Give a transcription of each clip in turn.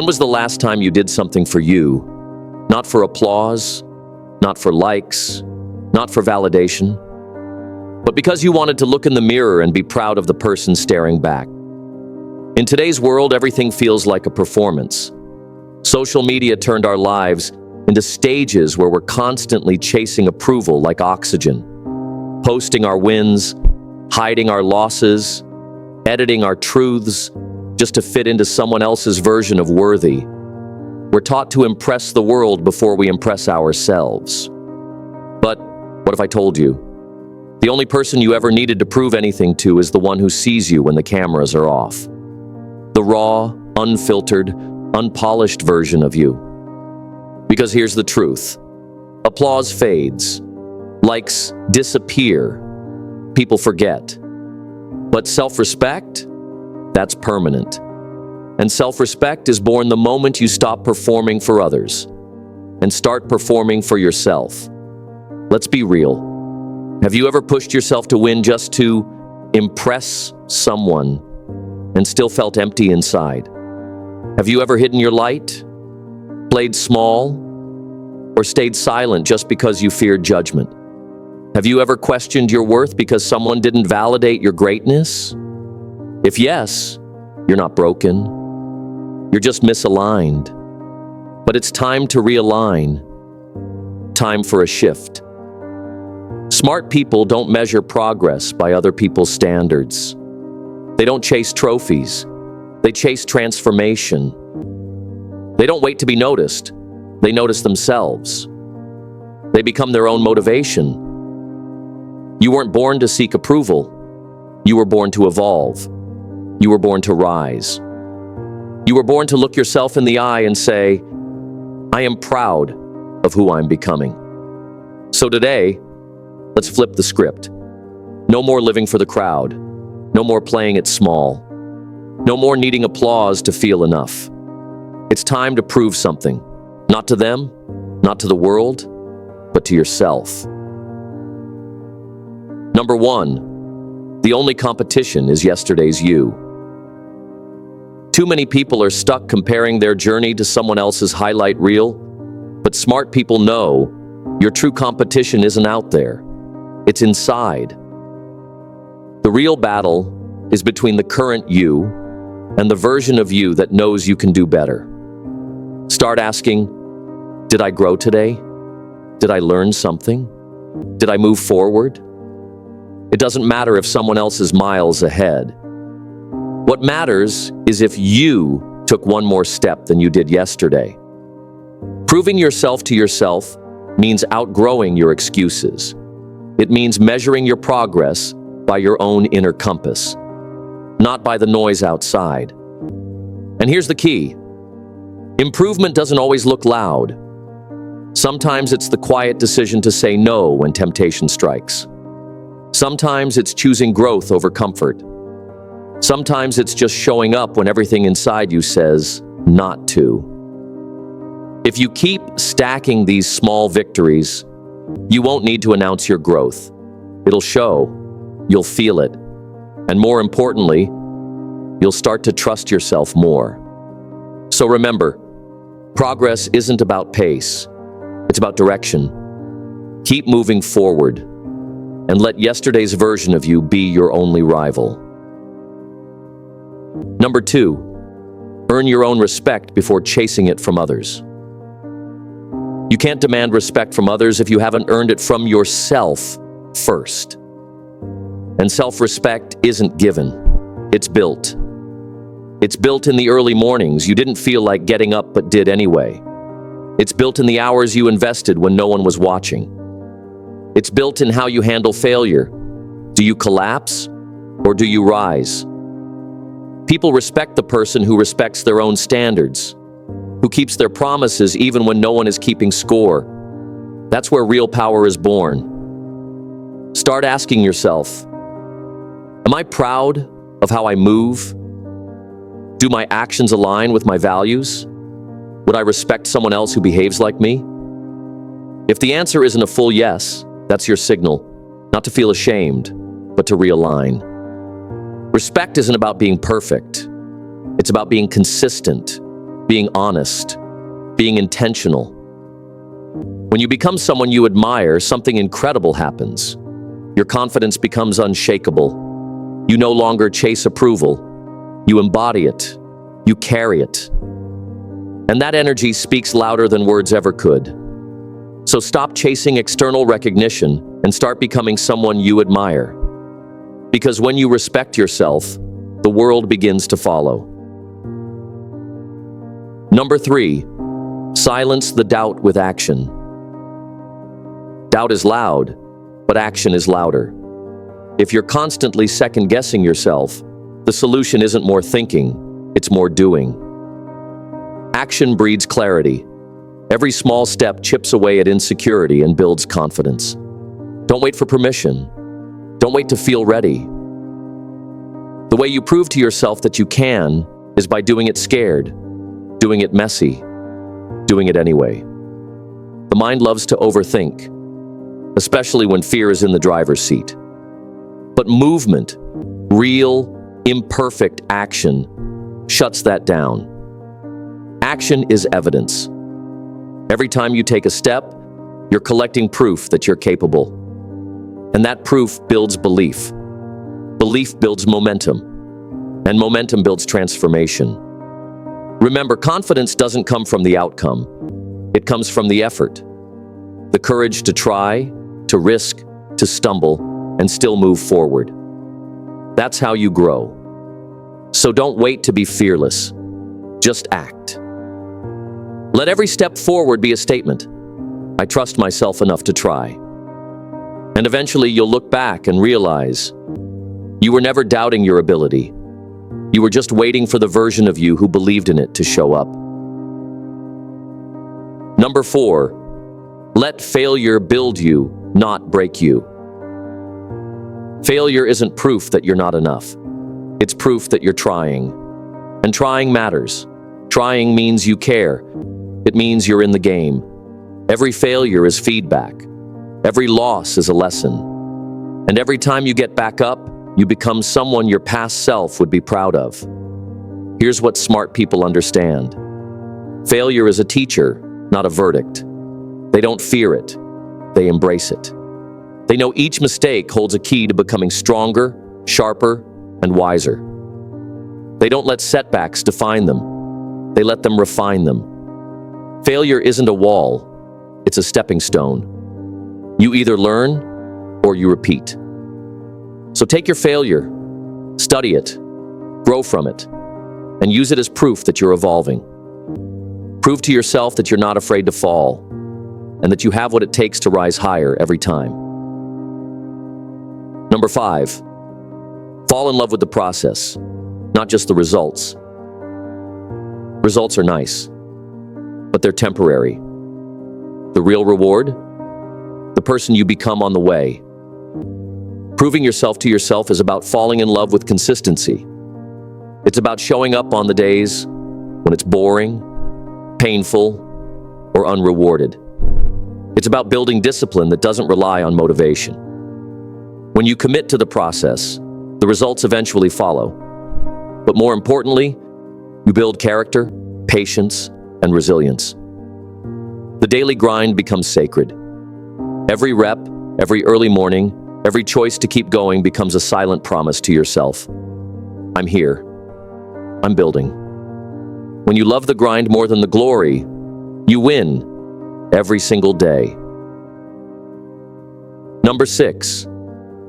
When was the last time you did something for you? Not for applause, not for likes, not for validation, but because you wanted to look in the mirror and be proud of the person staring back. In today's world, everything feels like a performance. Social media turned our lives into stages where we're constantly chasing approval like oxygen, posting our wins, hiding our losses, editing our truths just to fit into someone else's version of worthy. We're taught to impress the world before we impress ourselves. But what if I told you? The only person you ever needed to prove anything to is the one who sees you when the cameras are off. The raw, unfiltered, unpolished version of you. Because here's the truth. Applause fades. Likes disappear. People forget. But self-respect? That's permanent. And self-respect is born the moment you stop performing for others and start performing for yourself. Let's be real. Have you ever pushed yourself to win just to impress someone and still felt empty inside? Have you ever hidden your light, played small, or stayed silent just because you feared judgment? Have you ever questioned your worth because someone didn't validate your greatness? If yes, you're not broken. You're just misaligned. But it's time to realign. Time for a shift. Smart people don't measure progress by other people's standards. They don't chase trophies. They chase transformation. They don't wait to be noticed. They notice themselves. They become their own motivation. You weren't born to seek approval. You were born to evolve. You were born to rise. You were born to look yourself in the eye and say, I am proud of who I'm becoming. So today, let's flip the script. No more living for the crowd. No more playing it small. No more needing applause to feel enough. It's time to prove something. Not to them, not to the world, but to yourself. Number 1, the only competition is yesterday's you. Too many people are stuck comparing their journey to someone else's highlight reel, but smart people know your true competition isn't out there. It's inside. The real battle is between the current you and the version of you that knows you can do better. Start asking, did I grow today? Did I learn something? Did I move forward? It doesn't matter if someone else is miles ahead. What matters is if you took one more step than you did yesterday. Proving yourself to yourself means outgrowing your excuses. It means measuring your progress by your own inner compass, not by the noise outside. And here's the key. Improvement doesn't always look loud. Sometimes it's the quiet decision to say no when temptation strikes. Sometimes it's choosing growth over comfort. Sometimes it's just showing up when everything inside you says not to. If you keep stacking these small victories, you won't need to announce your growth. It'll show. You'll feel it. And more importantly, you'll start to trust yourself more. So remember, progress isn't about pace. It's about direction. Keep moving forward and let yesterday's version of you be your only rival. Number 2, earn your own respect before chasing it from others. You can't demand respect from others if you haven't earned it from yourself first. And self-respect isn't given, it's built. It's built in the early mornings you didn't feel like getting up but did anyway. It's built in the hours you invested when no one was watching. It's built in how you handle failure. Do you collapse or do you rise? People respect the person who respects their own standards, who keeps their promises even when no one is keeping score. That's where real power is born. Start asking yourself, am I proud of how I move? Do my actions align with my values? Would I respect someone else who behaves like me? If the answer isn't a full yes, that's your signal, not to feel ashamed, but to realign. Respect isn't about being perfect. It's about being consistent. being honest, being intentional. When you become someone you admire, something incredible happens. Your confidence becomes unshakable. You no longer chase approval. You embody it. You carry it. And that energy speaks louder than words ever could. So stop chasing external recognition and start becoming someone you admire. Because when you respect yourself, the world begins to follow. Number 3, silence the doubt with action. Doubt is loud, but action is louder. If you're constantly second-guessing yourself, the solution isn't more thinking, it's more doing. Action breeds clarity. Every small step chips away at insecurity and builds confidence. Don't wait for permission. Don't wait to feel ready. The way you prove to yourself that you can is by doing it scared, doing it messy, doing it anyway. The mind loves to overthink, especially when fear is in the driver's seat. But movement, real, imperfect action, shuts that down. Action is evidence. Every time you take a step, you're collecting proof that you're capable. And that proof builds belief. Belief builds momentum. And momentum builds transformation. Remember, confidence doesn't come from the outcome. It comes from the effort. The courage to try, to risk, to stumble, and still move forward. That's how you grow. So don't wait to be fearless. Just act. Let every step forward be a statement. I trust myself enough to try. And eventually you'll look back and realize you were never doubting your ability. You were just waiting for the version of you who believed in it to show up. Number 4, let failure build you, not break you. Failure isn't proof that you're not enough. It's proof that you're trying. And trying matters. Trying means you care. It means you're in the game. Every failure is feedback. Every loss is a lesson. And every time you get back up, you become someone your past self would be proud of. Here's what smart people understand. Failure is a teacher, not a verdict. They don't fear it. They embrace it. They know each mistake holds a key to becoming stronger, sharper, and wiser. They don't let setbacks define them. They let them refine them. Failure isn't a wall. It's a stepping stone. You either learn or you repeat. So take your failure, study it, grow from it, and use it as proof that you're evolving. Prove to yourself that you're not afraid to fall, and that you have what it takes to rise higher every time. Number 5, fall in love with the process, not just the results. Results are nice, but they're temporary. The real reward? The person you become on the way. Proving yourself to yourself is about falling in love with consistency. It's about showing up on the days when it's boring, painful, or unrewarded. It's about building discipline that doesn't rely on motivation. When you commit to the process, the results eventually follow. But more importantly, you build character, patience, and resilience. The daily grind becomes sacred. Every rep, every early morning, every choice to keep going becomes a silent promise to yourself. I'm here. I'm building. When you love the grind more than the glory, you win every single day. Number 6,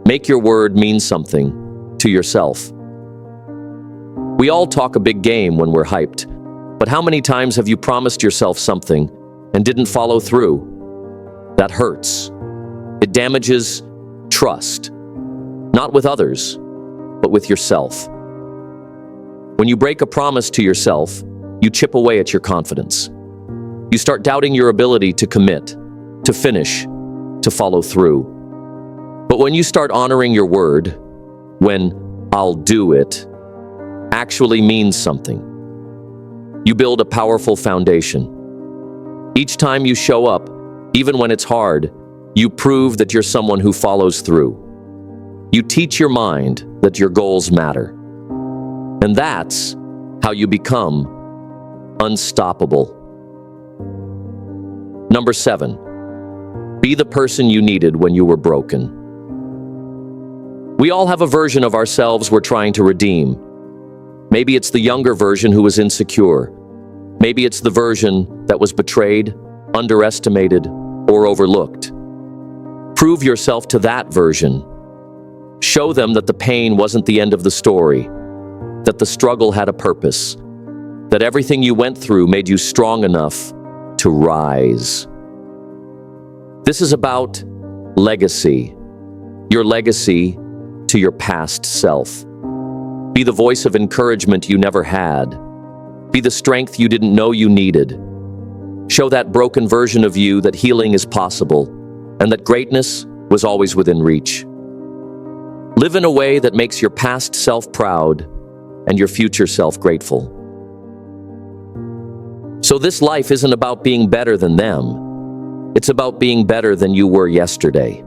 make your word mean something to yourself. We all talk a big game when we're hyped, but how many times have you promised yourself something and didn't follow through? That hurts. It damages trust, not with others, but with yourself. When you break a promise to yourself, you chip away at your confidence. You start doubting your ability to commit, to finish, to follow through. But when you start honoring your word, when "I'll do it" actually means something, you build a powerful foundation. Each time you show up, even when it's hard, you prove that you're someone who follows through. You teach your mind that your goals matter. And that's how you become unstoppable. Number 7. Be the person you needed when you were broken. We all have a version of ourselves we're trying to redeem. Maybe it's the younger version who was insecure. Maybe it's the version that was betrayed, underestimated, or overlooked. Prove yourself to that version. Show them that the pain wasn't the end of the story, that the struggle had a purpose, that everything you went through made you strong enough to rise. This is about legacy. Your legacy to your past self. Be the voice of encouragement you never had. Be the strength you didn't know you needed. Show that broken version of you that healing is possible and that greatness was always within reach. Live in a way that makes your past self proud and your future self grateful. So this life isn't about being better than them. It's about being better than you were yesterday.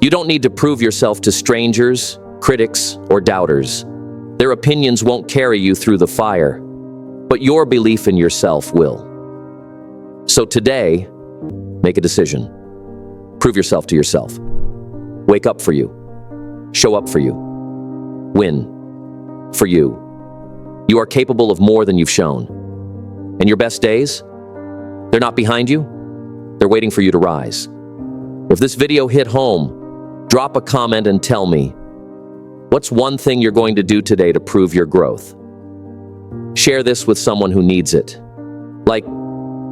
You don't need to prove yourself to strangers, critics, or doubters. Their opinions won't carry you through the fire, but your belief in yourself will. So today, make a decision. Prove yourself to yourself. Wake up for you. Show up for you. Win for you. You are capable of more than you've shown. And your best days? They're not behind you. They're waiting for you to rise. If this video hit home, drop a comment and tell me, what's one thing you're going to do today to prove your growth? Share this with someone who needs it. Like,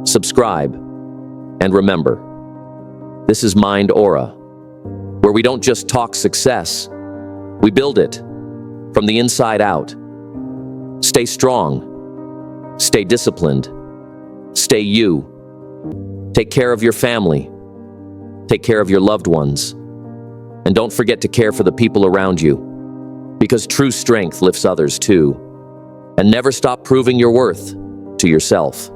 subscribe, and remember, this is Mind Aura, where we don't just talk success, we build it from the inside out. Stay strong, stay disciplined, stay you. Take care of your family, take care of your loved ones, and don't forget to care for the people around you, because true strength lifts others too. And never stop proving your worth to yourself.